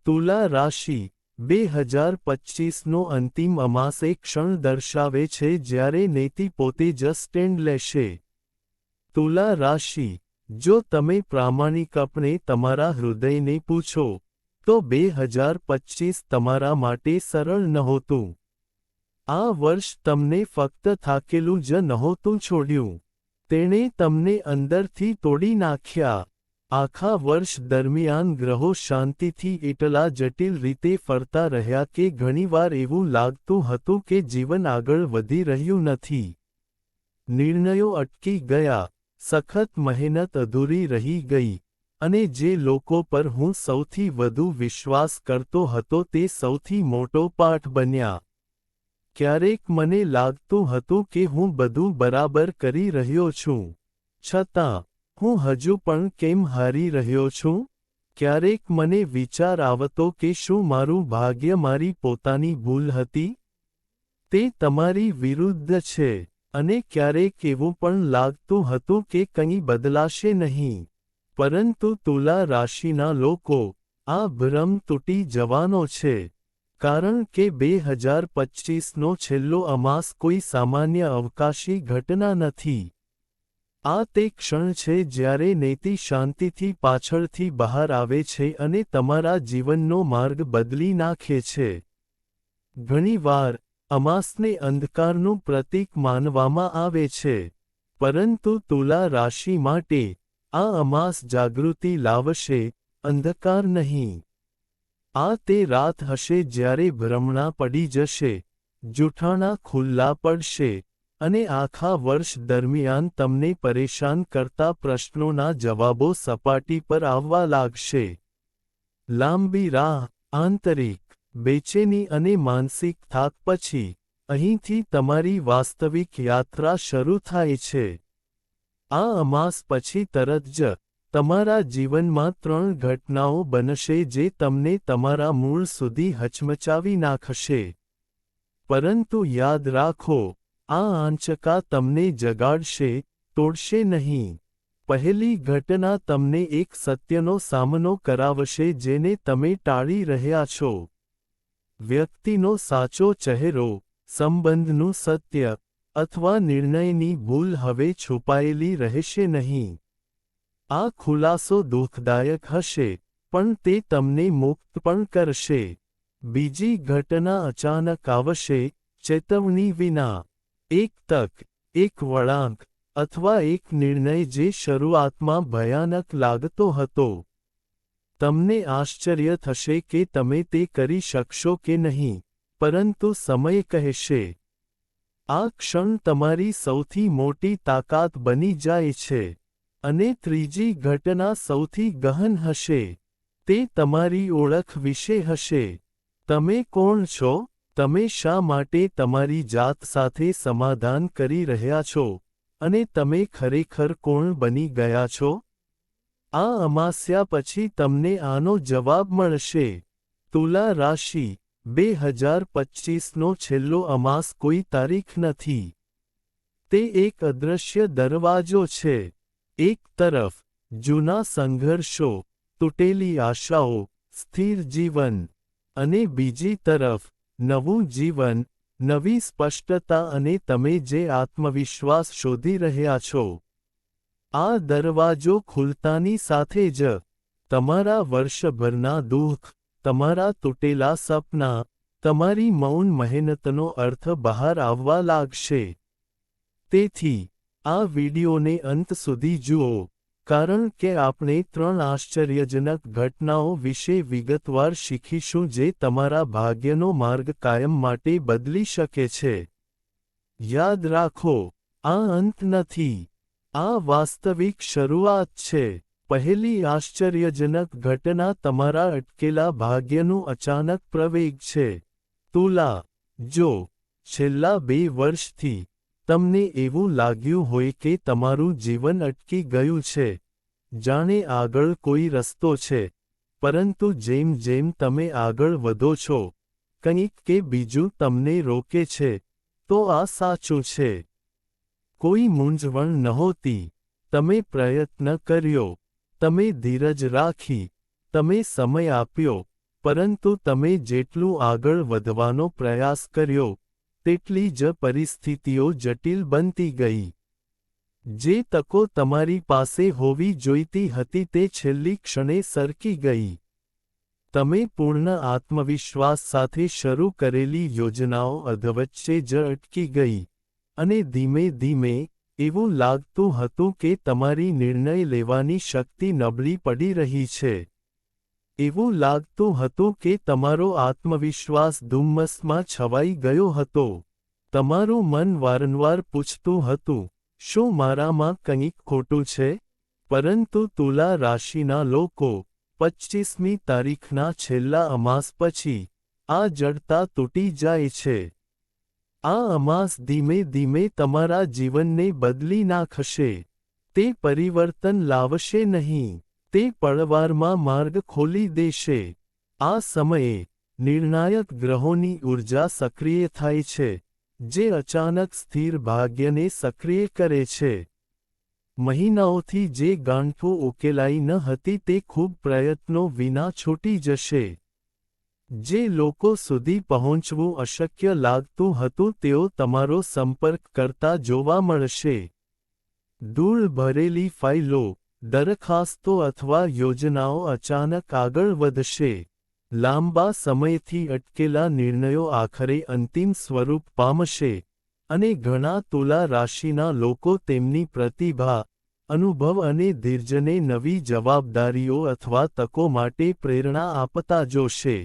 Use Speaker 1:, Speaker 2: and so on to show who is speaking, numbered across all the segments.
Speaker 1: તુલા રાશિ 2025નો અંતિમ અમાસ એક ક્ષણ દર્શાવે છે જ્યારે નેતિ પોતે જ સ્ટેન્ડ લેશે. તુલા રાશિ, જો તમે પ્રામાણિકપણે તમારા હૃદયને પૂછો, તો 2025 તમારા માટે સરળ નહોતું. આ વર્ષ તમને ફક્ત થાકેલું જ નહોતું છોડ્યું. તેણે તમને અંદરથી તોડી નાખ્યા. આખા વર્ષ દરમિયાન ગ્રહો શાંતિથી એટલા જટિલ રીતે ફરતા રહ્યા કે ઘણીવાર એવું લાગતું હતું કે જીવન આગળ વધી રહ્યું નથી. નિર્ણયો અટકી ગયા, સખત મહેનત અધૂરી રહી ગઈ, અને જે લોકો પર હું સૌથી વધુ વિશ્વાસ કરતો હતો તે સૌથી મોટો પાઠ બન્યા. ક્યારેક મને લાગતું હતું કે હું બધું બરાબર કરી રહ્યો છું. છતાં, હું હજુ પણ કેમ હારી રહ્યો છું? ક્યારેક મને વિચાર આવતો કે શું મારું ભાગ્ય મારી પોતાની ભૂલ હતી? તે તમારી વિરુદ્ધ છે, અને ક્યારેક એવું પણ લાગતું હતું કે કંઈ બદલાશે નહીં. પરંતુ તુલા રાશિના લોકો, આ ભ્રમ તૂટી જવાનો છે. કારણ કે 2025નો છેલ્લો અમાસ કોઈ સામાન્ય અવકાશી ઘટના નથી. આ તે ક્ષણ છે જ્યારે નેતિ શાંતિથી પાછળથી બહાર આવે છે અને તમારા જીવનનો માર્ગ બદલી નાખે છે. ઘણીવાર, અમાસને અંધકારનું પ્રતીક માનવામાં આવે છે. પરંતુ તુલા રાશિ માટે, આ અમાસ જાગૃતિ લાવશે, અંધકાર નહીં. આ તે રાત હશે જ્યારે ભ્રમણા પડી જશે, જૂઠાણા ખુલ્લા પડશે, અને આખા વર્ષ દરમિયાન તમને પરેશાન કરતા પ્રશ્નોના જવાબો સપાટી પર આવવા લાગશે. લાંબી રાહ, આંતરિક બેચેની અને માનસિક થાક પછી, અહીંથી તમારી વાસ્તવિક યાત્રા શરૂ થાય છે. આ અમાસ પછી તરત જ, તમારા જીવનમાં 3 ઘટનાઓ બનશે જે તમને તમારા મૂળ સુધી હચમચાવી નાખશે. પરંતુ યાદ રાખો, આ આંચકા તમને જગાડશે, તોડશે નહીં. પહેલી ઘટના તમને એક સત્યનો સામનો કરાવશે જેને તમે ટાળી રહ્યા છો. વ્યક્તિનો સાચો ચહેરો, સંબંધનું સત્ય, અથવા નિર્ણયની ભૂલ હવે છુપાયેલી રહેશે નહીં. આ ખુલાસો દુઃખદાયક હશે, પણ તે તમને મુક્ત પણ કરશે. બીજી ઘટના અચાનક આવશે, ચેતવણી વિના. એક તક, એક વળાંક, અથવા એક નિર્ણય જે શરૂઆતમાં ભયાનક લાગતો હતો. તમને આશ્ચર્ય થશે કે તમે તે કરી શકશો કે નહીં, પરંતુ સમય કહેશે. આ ક્ષણ તમારી સૌથી મોટી તાકાત બની જાય છે. અને ત્રીજી ઘટના સૌથી ગહન હશે. તે તમારી ઓળખ વિશે હશે. તમે કોણ છો? તમે શા માટે તમારી જાત સાથે સમાધાન કરી રહ્યા છો, અને તમે ખરેખર કોણ બની ગયા છો? આ અમાસ્યા પછી તમને આનો જવાબ મળશે. તુલા રાશિ, 2025નો છેલ્લો અમાસ કોઈ તારીખ નથી. તે એક અદૃશ્ય દરવાજો છે. એક તરફ, જૂના સંઘર્ષો, તૂટેલી આશાઓ, સ્થિર જીવન. અને બીજી તરફ, નવું જીવન, નવી સ્પષ્ટતા અને તમે જે આત્મવિશ્વાસ શોધી રહ્યા છો. આ દરવાજો ખુલતાની સાથે જ, તમારા વર્ષભરના દુઃખ, તમારા તૂટેલા સપના, તમારી મૌન મહેનતનો અર્થ બહાર આવવા લાગશે. તેથી, આ વિડિયોને અંત સુધી જુઓ, કારણ કે આપણે 3 આશ્ચર્યજનક ઘટનાઓ વિશે વિગતવાર શીખીશું જે તમારા ભાગ્યનો માર્ગ કાયમ માટે બદલી શકે છે. યાદ રાખો, આ અંત નથી. આ વાસ્તવિક શરૂઆત છે. પહેલી આશ્ચર્યજનક ઘટના તમારા અટકેલા ભાગ્યનું અચાનક પ્રવેગ છે. તુલા, જો છેલ્લા 2 વર્ષથી તમને એવું લાગ્યું હોય કે તમારું જીવન અટકી ગયું છે, જાણે આગળ કોઈ રસ્તો છે, પરંતુ જેમ જેમ તમે આગળ વધો છો, કંઈક કે બીજું તમને રોકે છે, તો આ સાચું છે. કોઈ મૂંઝવણ નહોતી. તમે પ્રયત્ન કર્યો. તમે ધીરજ રાખી. તમે સમય આપ્યો. પરંતુ તમે જેટલું આગળ વધવાનો પ્રયાસ કર્યો, તેટલી જ પરિસ્થિતિઓ જટિલ બનતી ગઈ. જે તકો તમારી પાસે હોવી જોઈતી હતી તે છેલ્લી ક્ષણે સરકી ગઈ. તમે પૂર્ણ આત્મવિશ્વાસ સાથે શરૂ કરેલી યોજનાઓ અધવચ્ચે જ અટકી ગઈ, અને ધીમે ધીમે, એવું લાગતું હતું કે તમારી નિર્ણય લેવાની શક્તિ નબળી પડી રહી છે. એવું લાગતું હતું કે તમારો આત્મવિશ્વાસ ધુમ્મસમાં છવાઈ ગયો હતો. તમારું મન વારંવાર પૂછતું હતું, શું મારામાં કંઈક ખોટું છે? પરંતુ તુલા રાશિના લોકો, 25મી તારીખના છેલ્લા અમાસ પછી, આ જડતા તૂટી જાય છે. આ અમાસ ધીમે ધીમે તમારા જીવનને બદલી નાખશે. તે પરિવર્તન લાવશે નહીં, તે પળવારમાં માર્ગ ખોલી દેશે. આ સમયે, નિર્ણાયક ગ્રહોની ઊર્જા સક્રિય થાય છે, જે અચાનક સ્થિર ભાગ્યને સક્રિય કરે છે. મહિનાઓથી જે ગાંઠો ઉકેલાઈ ન હતી તે ખૂબ પ્રયત્નો વિના છૂટી જશે. જે લોકો સુધી પહોંચવું અશક્ય લાગતું હતું તેઓ તમારો સંપર્ક કરતા જોવા મળશે. ધૂળ ભરેલી ફાઇલો, દરખાસ્તો અથવા યોજનાઓ અચાનક આગળ વધશે. લાંબા સમયથી અટકેલા નિર્ણયો આખરે અંતિમ સ્વરૂપ પામશે, અને ઘણા તુલા રાશિના લોકો તેમની પ્રતિભા, અનુભવ અને ધીરજને નવી જવાબદારીઓ અથવા તકો માટે પ્રેરણા આપતા જોશે.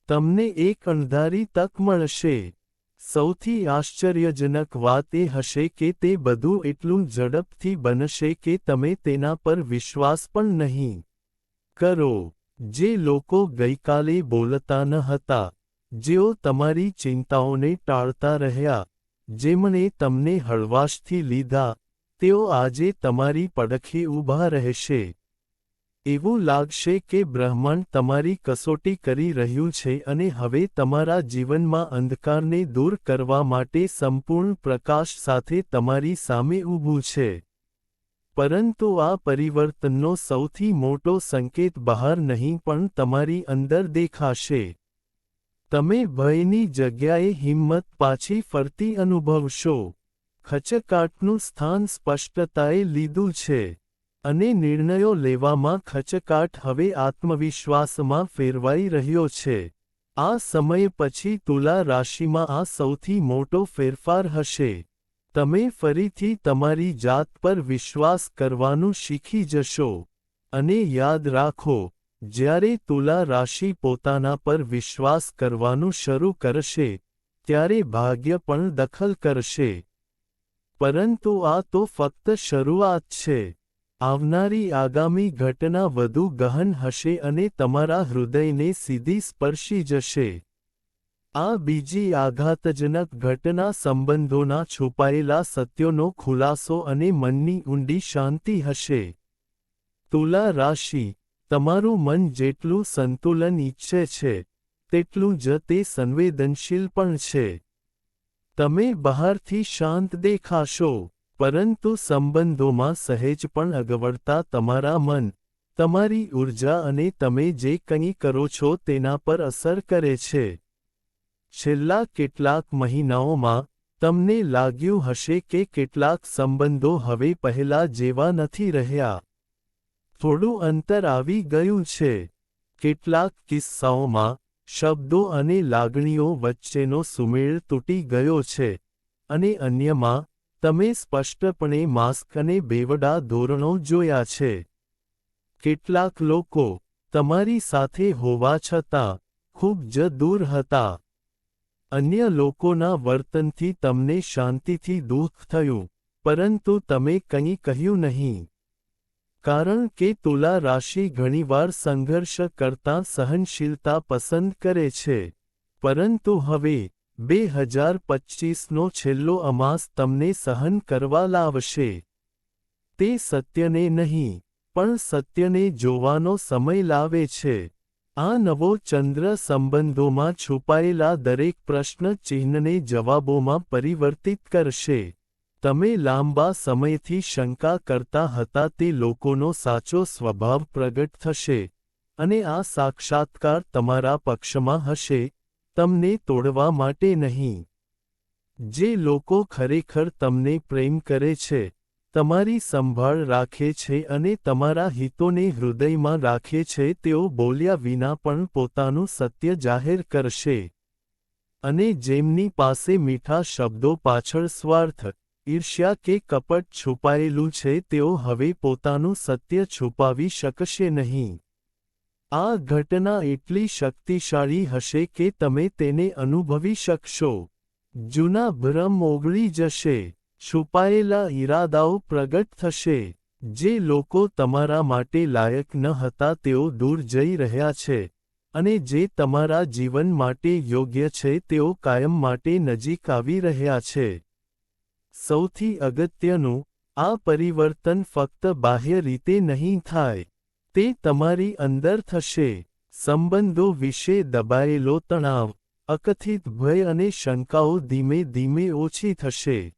Speaker 1: તમને એક અણધારી તક મળશે. સૌથી આશ્ચર્યજનક વાત એ હશે કે તે બધું એટલું ઝડપથી બનશે કે તમે તેના પર વિશ્વાસ પણ નહીં કરો. જે લોકો ગઈકાલે બોલતા ન હતા, જેઓ તમારી ચિંતાઓને ટાળતા રહ્યા, જેમણે તમને હળવાશથી લીધા, તેઓ આજે તમારી પડખે ઊભા રહેશે. એવું લાગશે કે બ્રહ્માંડ તમારી કસોટી કરી રહ્યું છે અને હવે તમારા જીવનમાં અંધકારને દૂર કરવા માટે સંપૂર્ણ પ્રકાશ સાથે તમારી સામે ઊભું છે. પરંતુ આ પરિવર્તનનો સૌથી મોટો સંકેત બહાર નહીં પણ તમારી અંદર દેખાશે. તમે ભયની જગ્યાએ હિંમત પાછી ફરતી અનુભવશો. ખચકાટનું સ્થાન સ્પષ્ટતાએ લીધું છે. અને નિર્ણયો લેવામાં ખચકાટ હવે આત્મવિશ્વાસમાં ફેરવાઈ રહ્યો છે. આ સમય પછી તુલા રાશિમાં આ સૌથી મોટો ફેરફાર હશે. તમે ફરીથી તમારી જાત પર વિશ્વાસ કરવાનું શીખી જશો. અને યાદ રાખો, જ્યારે તુલા રાશિ પોતાના પર વિશ્વાસ કરવાનું શરૂ કરશે, ત્યારે ભાગ્ય પણ દખલ કરશે. પરંતુ આ તો ફક્ત શરૂઆત છે. આવનારી આગામી ઘટના વધુ ગહન હશે અને તમારા હૃદયને સીધી સ્પર્શી જશે. આ બીજી આઘાતજનક ઘટના સંબંધોના છુપાયેલા સત્યોનો ખુલાસો અને મનની ઊંડી શાંતિ હશે. તુલા રાશિ, તમારું મન જેટલું સંતુલન ઈચ્છે છે, તેટલું જ તે સંવેદનશીલ પણ છે. તમે બહારથી શાંત દેખાશો, પરંતુ સંબંધોમાં સહેજ પણ અગવડતા તમારા મન, તમારી ઊર્જા અને તમે જે કંઈ કરો છો તેના પર અસર કરે છે. છેલ્લા કેટલાક મહિનાઓમાં, તમને લાગ્યું હશે કે કેટલાક સંબંધો હવે પહેલા જેવા નથી રહ્યા. થોડું અંતર આવી ગયું છે. કેટલાક કિસ્સાઓમાં, શબ્દો અને લાગણીઓ વચ્ચેનો સુમેળ તૂટી ગયો છે, અને અન્યમાં, તમે સ્પષ્ટપણે માસ્ક અને બેવડા ધોરણો જોયા છે. કેટલાક લોકો, તમારી સાથે હોવા છતાં, ખૂબ જ દૂર હતા. અન્ય લોકોના વર્તનથી તમને શાંતિથી દુઃખ થયું, પરંતુ તમે કંઈ કહ્યું નહીં. કારણ કે તુલા રાશિ ઘણીવાર સંઘર્ષ કરતાં સહનશીલતા પસંદ કરે છે. પરંતુ હવે, 2025નો છેલ્લો અમાસ તમને સહન કરવા લાવશે. તે સત્યને નહીં, પણ સત્યને જોવાનો સમય લાવે છે. આ નવો ચંદ્ર સંબંધોમાં છુપાયેલા દરેક પ્રશ્ન ચિહ્નને જવાબોમાં પરિવર્તિત કરશે. તમે લાંબા સમયથી શંકા કરતા હતા તે લોકોનો સાચો સ્વભાવ પ્રગટ થશે, અને આ સાક્ષાત્કાર તમારા પક્ષમાં હશે, તમને તોડવા માટે નહીં. જે લોકો ખરેખર તમને પ્રેમ કરે છે, તમારી સંભાળ રાખે છે અને તમારા હિતોને હૃદયમાં રાખે છે, તેઓ બોલ્યા વિના પણ પોતાનું સત્ય જાહેર કરશે. અને જેમની પાસે મીઠા શબ્દો પાછળ સ્વાર્થ, ઈર્ષ્યા કે કપટ છુપાયેલું છે, તેઓ હવે પોતાનું સત્ય છુપાવી શકશે નહીં. આ ઘટના એટલી શક્તિશાળી હશે કે તમે તેને અનુભવી શકશો. જૂના ભ્રમ ઓગળી જશે, છુપાયેલા ઈરાદાઓ પ્રગટ થશે. જે લોકો તમારા માટે લાયક ન હતા તેઓ દૂર જઈ રહ્યા છે, અને જે તમારા જીવન માટે યોગ્ય છે તેઓ કાયમ માટે નજીક આવી રહ્યા છે. સૌથી અગત્યનું, આ પરિવર્તન ફક્ત બાહ્ય રીતે નહીં થાય. તે તમારી અંદર થશે. સંબંધો વિશે દબાયેલો તણાવ, અકથિત ભય અને શંકાઓ ધીમે ધીમે ઓછી થશે.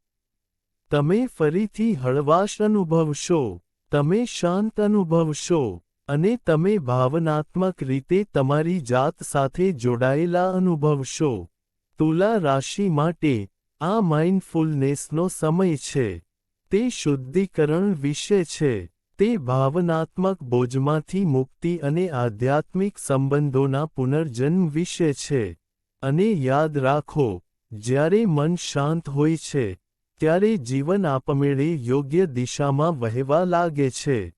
Speaker 1: તમે ફરીથી હળવાશ અનુભવશો, તમે શાંત અનુભવશો, અને તમે ભાવનાત્મક રીતે તમારી જાત સાથે જોડાયેલા અનુભવશો. તુલા રાશિ માટે, આ માઇન્ડફુલનેસનો સમય છે. તે શુદ્ધિકરણ વિશે છે. તે ભાવનાત્મક બોજમાંથી મુક્તિ અને આધ્યાત્મિક સંબંધોના પુનર્જન્મ વિશે છે. અને યાદ રાખો, જ્યારે મન શાંત હોય છે, ત્યારે જીવન આપમેળે યોગ્ય દિશામાં વહેવા લાગે છે.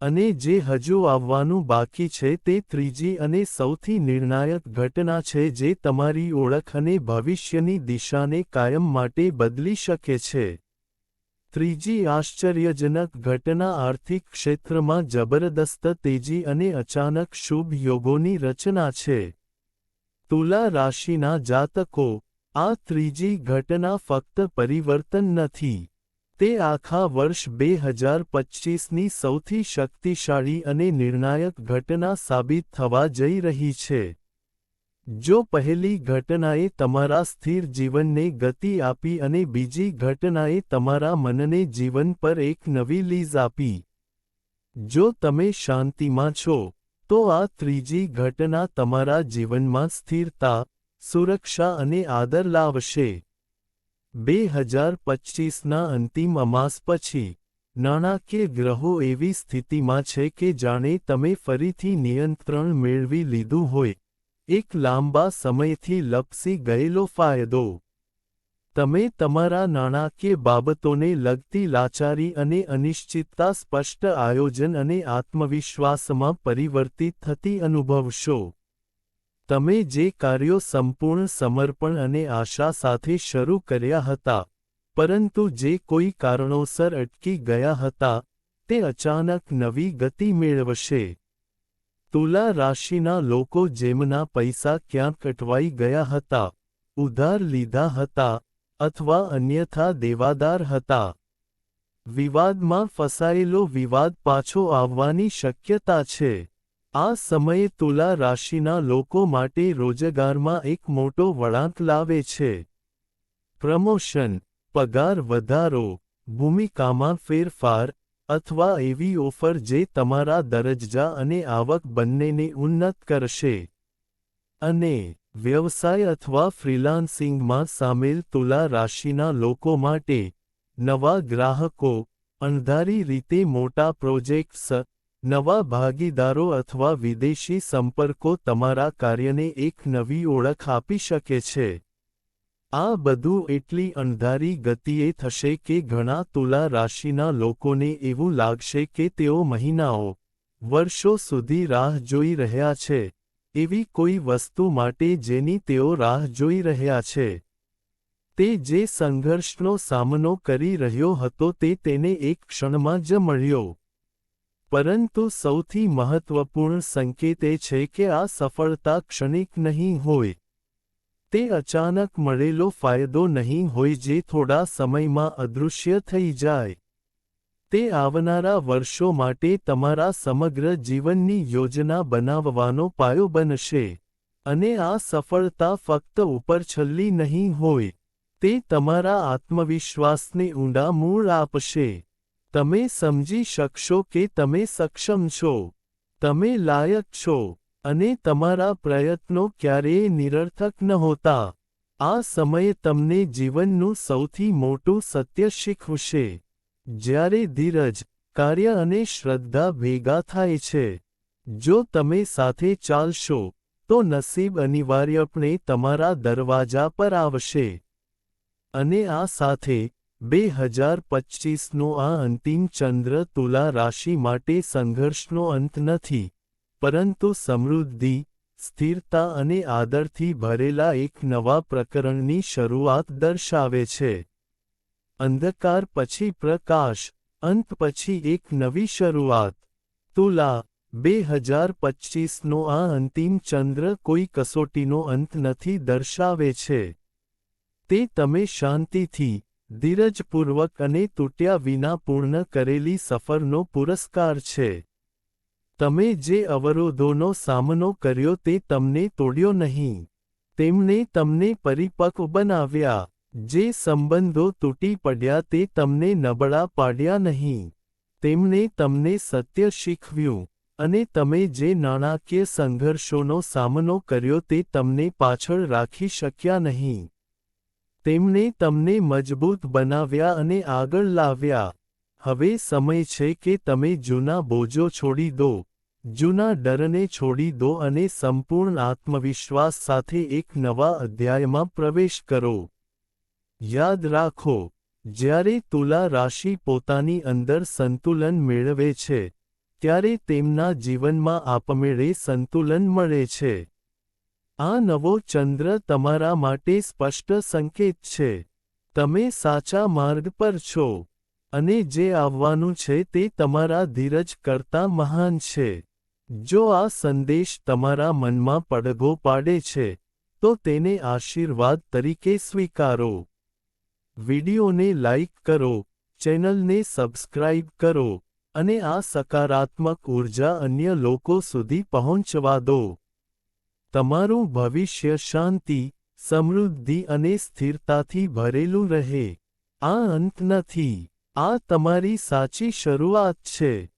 Speaker 1: અને જે હજુ આવવાનું બાકી છે તે ત્રીજી અને સૌથી નિર્ણાયક ઘટના છે જે તમારી ઓળખ અને ભવિષ્યની દિશાને કાયમ માટે બદલી શકે છે. ત્રીજી આશ્ચર્યજનક ઘટના આર્થિક ક્ષેત્રમાં જબરદસ્ત તેજી અને અચાનક શુભ યોગોની રચના છે. તુલા રાશિના જાતકો, આ ત્રીજી ઘટના ફક્ત પરિવર્તન નથી. તે આખા વર્ષ 2025ની સૌથી શક્તિશાળી અને નિર્ણાયક ઘટના સાબિત થવા જઈ રહી છે. જો પહેલી ઘટનાએ તમારા સ્થિર જીવનને ગતિ આપી અને બીજી ઘટનાએ તમારા મનને જીવન પર એક નવી લીઝ આપી. જો તમે શાંતિમાં છો, તો આ ત્રીજી ઘટના તમારા જીવનમાં સ્થિરતા, સુરક્ષા અને આદર લાવશે. 2025ના અંતિમ અમાસ પછી, નાણાકીય ગ્રહો એવી સ્થિતિમાં છે કે જાણે તમે ફરીથી નિયંત્રણ મેળવી લીધું હોય. એક લાંબા સમયથી લપસી ગયેલો ફાયદો. તમે તમારા નાણાકીય બાબતોને લગતી લાચારી અને અનિશ્ચિતતા સ્પષ્ટ આયોજન અને આત્મવિશ્વાસમાં પરિવર્તિત થતી અનુભવશો. તમે જે કાર્યો સંપૂર્ણ સમર્પણ અને આશા સાથે શરૂ કર્યા હતા, પરંતુ જે કોઈ કારણોસર અટકી ગયા હતા, તે અચાનક નવી ગતિ મેળવશે. તુલા રાશિના લોકો જેમના પૈસા ક્યાંક અટવાઈ ગયા હતા, ઉધાર લીધા હતા, અથવા અન્યથા દેવાદાર હતા. વિવાદમાં ફસાયેલો વિવાદ પાછો આવવાની શક્યતા છે. આ સમયે તુલા રાશિના લોકો માટે રોજગારમાં એક મોટો વળાંક લાવે છે. પ્રમોશન, પગાર વધારો, ભૂમિકામાં ફેરફાર, અથવા એવી ઓફર જે તમારા દરજ્જા અને આવક બંનેને ઉન્નત કરશે. અને વ્યવસાય અથવા ફ્રીલાન્સિંગમાં સામેલ તુલા રાશિના લોકો માટે, નવા ગ્રાહકો, અણધારી રીતે મોટા પ્રોજેક્ટ્સ, નવા ભાગીદારો અથવા વિદેશી સંપર્કો તમારા કાર્યને એક નવી ઓળખ આપી શકે છે. આ બધું એટલી અણધારી ગતિએ થશે કે ઘણા તુલા રાશિના લોકોને એવું લાગશે કે તેઓ મહિનાઓ, વર્ષો સુધી રાહ જોઈ રહ્યા છે, એવી કોઈ વસ્તુ માટે જેની તેઓ રાહ જોઈ રહ્યા છે. તે જે સંઘર્ષનો સામનો કરી રહ્યો હતો તે તેને એક ક્ષણમાં જ મળ્યો. પરંતુ સૌથી મહત્વપૂર્ણ સંકેત એ છે કે આ સફળતા ક્ષણિક નહીં હોય. તે અચાનક મળેલો ફાયદો નહીં હોય જે થોડા સમયમાં અદૃશ્ય થઈ જાય. તે આવનારા વર્ષો માટે તમારા સમગ્ર જીવનની યોજના બનાવવાનો પાયો બનશે. અને આ સફળતા ફક્ત ઉપરછલ્લી નહીં હોય. તે તમારા આત્મવિશ્વાસને ઊંડા મૂળ આપશે. તમે સમજી શકશો કે તમે સક્ષમ છો. તમે લાયક છો, અને તમારા પ્રયત્નો ક્યારેય નિરર્થક નહોતા. આ સમય તમને જીવનનું સૌથી મોટું સત્ય શીખવશે. જ્યારે ધીરજ, કાર્ય અને શ્રદ્ધા ભેગા થાય છે, જો તમે સાથે ચાલશો, તો નસીબ અનિવાર્યપણે તમારા દરવાજા પર આવશે. અને આ સાથે 2025નો આ અંતિમ ચંદ્ર તુલા રાશિ માટે સંઘર્ષનો અંત નથી, પરંતુ સમૃદ્ધિ, સ્થિરતા અને આદરથી ભરેલા એક નવા પ્રકરણની શરૂઆત દર્શાવે છે. અંધકાર પછી પ્રકાશ, અંત પછી એક નવી શરૂઆત. તુલા 2025નો આ અંતિમ ચંદ્ર કોઈ કસોટીનો અંત નથી દર્શાવે છે. તે તમે શાંતિથી, ધીરજપૂર્વક અને તૂટ્યા વિના પૂર્ણ કરેલી સફરનો પુરસ્કાર છે. તમે જે અવરોધોનો સામનો કર્યો તે તમને તોડ્યો નહીં. તેમણે તમને પરિપક્વ બનાવ્યા. જે સંબંધો તૂટી પડ્યા તે તમને નબળા પાડ્યા નહીં. તેમણે તમને સત્ય શીખવ્યું. અને તમે જે નાણાકીય સંઘર્ષોનો સામનો કર્યો તે તમને પાછળ રાખી શક્યા નહીં. તેમણે તમને મજબૂત બનાવ્યા અને આગળ લાવ્યા. હવે સમય છે કે તમે જૂના બોજો છોડી દો, જૂના ડરને છોડી દો અને સંપૂર્ણ આત્મવિશ્વાસ સાથે એક નવા અધ્યાયમાં પ્રવેશ કરો. યાદ રાખો, જ્યારે તુલા રાશિ પોતાની અંદર સંતુલન મેળવે છે, ત્યારે તેમના જીવનમાં આપમેળે સંતુલન મળે છે. આ નવો ચંદ્ર તમારા માટે સ્પષ્ટ સંકેત છે. તમે સાચા માર્ગ પર છો. અને જે આવવાનું છે તે તમારા ધીરજ કરતાં મહાન છે. જો આ સંદેશ તમારા મનમાં પડઘો પાડે છે, તો તેને આશીર્વાદ તરીકે સ્વીકારો. વિડિયોને લાઇક કરો, ચેનલને સબસ્ક્રાઇબ કરો, અને આ સકારાત્મક ઉર્જા અન્ય લોકો સુધી પહોંચવા દો. તમારું ભવિષ્ય શાંતિ, સમૃદ્ધિ અને સ્થિરતાથી ભરેલું રહે. આ અંત નથી. આ તમારી સાચી શરૂઆત છે.